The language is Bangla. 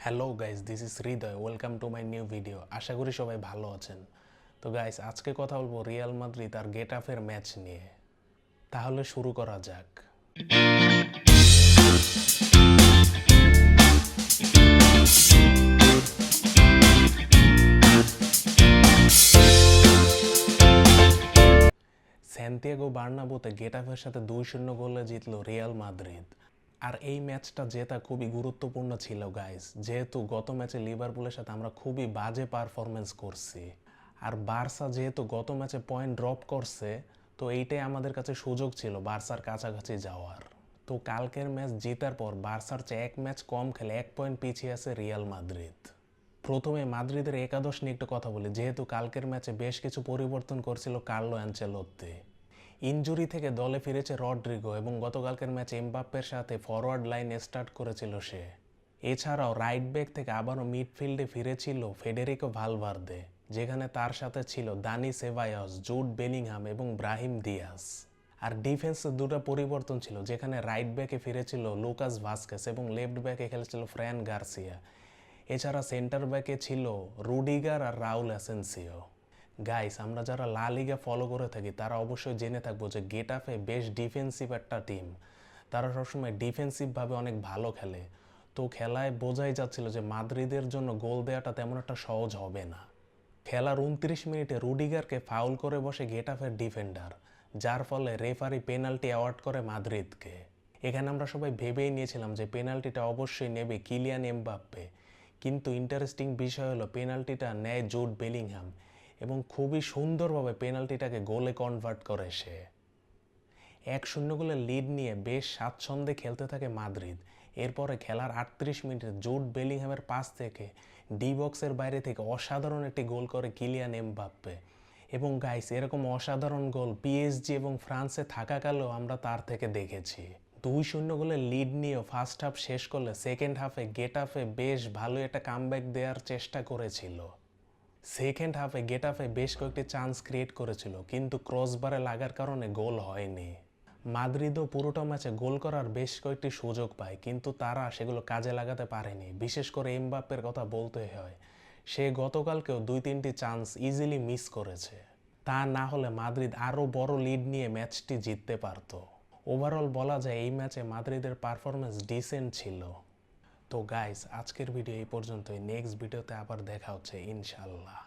Hello guys, this is Hriday. Welcome to my new video. আশা করি সবাই ভালো আছেন। তো গাইস, আজকে কথা বলবো রিয়াল মাদ্রিদ আর গেটাফের ম্যাচ নিয়ে। তাহলে শুরু করা যাক। সান্তিয়াগো বার্নাব্যুতে গেটাফের সাথে 2-0 গোলে জিতল রিয়াল মাদ্রিদ। আর এই ম্যাচটা জেতা খুবই গুরুত্বপূর্ণ ছিল গাইস, যেহেতু গত ম্যাচে লিভারপুলের সাথে আমরা খুবই বাজে পারফরমেন্স করছি। আর বার্সা যেহেতু গত ম্যাচে পয়েন্ট ড্রপ করছে, তো এইটাই আমাদের কাছে সুযোগ ছিল বার্সার কাছাকাছি যাওয়ার। তো কালকের ম্যাচ জেতার পর বার্সার চেয়ে এক ম্যাচ কম খেলে 1 পয়েন্ট পিছিয়ে আছে রিয়াল মাদ্রিদ। প্রথমে মাদ্রিদের একাদশ নিয়ে একটু কথা বলি, যেহেতু কালকের ম্যাচে বেশ কিছু পরিবর্তন করছিল কার্লো অ্যানচেলোত্তি। ইনজুরি থেকে দলে ফিরেছে রড্রিগো এবং গতকালকের ম্যাচে এমবাপ্পের সাথে ফরওয়ার্ড লাইন স্টার্ট করেছিল সে। এছাড়াও রাইট ব্যাক থেকে আবারও মিডফিল্ডে ফিরেছিল ফেডেরিকো ভালভার্দে, যেখানে তার সাথে ছিল দানি সেবায়স, জুড বেলিংহাম এবং ব্রাহিম দিয়াস। আর ডিফেন্সে দুটো পরিবর্তন ছিল, যেখানে রাইট ব্যাকে ফিরেছিল লুকাস ভাস্কেস এবং লেফট ব্যাকে খেলেছিল ফ্র্যান গার্সিয়া। এছাড়া সেন্টার ব্যাকে ছিল রুডিগার আর রাউল অ্যাসেন্সিও। গাইস, আমরা যারা লা লিগা ফলো করে থাকি তারা অবশ্যই জেনে থাকবো যে গেটাফে বেশ ডিফেন্সিভ একটা টিম। তারা সবসময় ডিফেন্সিভভাবে অনেক ভালো খেলে। তো খেলায় বোঝাই যাচ্ছিল যে মাদ্রিদের জন্য গোল দেওয়াটা তেমন একটা সহজ হবে না। খেলার 29 মিনিটে রুডিগারকে ফাউল করে বসে গেটাফের ডিফেন্ডার, যার ফলে রেফারি পেনাল্টি অ্যাওয়ার্ড করে মাদ্রিদকে। এখানে আমরা সবাই ভেবেই নিয়েছিলাম যে পেনাল্টিটা অবশ্যই নেবে কিলিয়ান এমবাপ্পে, কিন্তু ইন্টারেস্টিং বিষয় হলো পেনাল্টিটা নেয় জুড বেলিংহাম এবং খুবই সুন্দরভাবে পেনাল্টিটাকে গোলে কনভার্ট করে সে। 1-0 গোলের লিড নিয়ে বেশ স্বাচ্ছন্দ্যে খেলতে থাকে মাদ্রিদ। এরপরে খেলার 38 মিনিটে জুড বেলিংহামের পাস থেকে ডি বক্সের বাইরে থেকে অসাধারণ একটি গোল করে কিলিয়ান এমবাপ্পে। এবং গাইস, এরকম অসাধারণ গোল পিএসজি এবং ফ্রান্সে থাকাকালেও আমরা তার থেকে দেখেছি। 2-0 গোলের লিড নিয়েও ফার্স্ট হাফ শেষ করলে সেকেন্ড হাফে গেটাফে বেশ ভালো একটা কামব্যাক দেওয়ার চেষ্টা করেছিল। সেকেন্ড হাফে গেটাফে বেশ কয়েকটি চান্স ক্রিয়েট করেছিল, কিন্তু ক্রসবারে লাগার কারণে গোল হয়নি। মাদ্রিদও পুরোটা ম্যাচে গোল করার বেশ কয়েকটি সুযোগ পায়, কিন্তু তারা সেগুলো কাজে লাগাতে পারেনি। বিশেষ করে এমবাপ্পের কথা বলতে হয়, সে গতকালকেও 2-3টি চান্স ইজিলি মিস করেছে। তা না হলে মাদ্রিদ আরও বড় লিড নিয়ে ম্যাচটি জিততে পারত। ওভারঅল বলা যায় এই ম্যাচে মাদ্রিদের পারফরমেন্স ডিসেন্ট ছিল। তো গাইস, আজকের ভিডিও এই পর্যন্তই। নেক্সট ভিডিওতে আবার দেখা হচ্ছে ইনশাল্লাহ।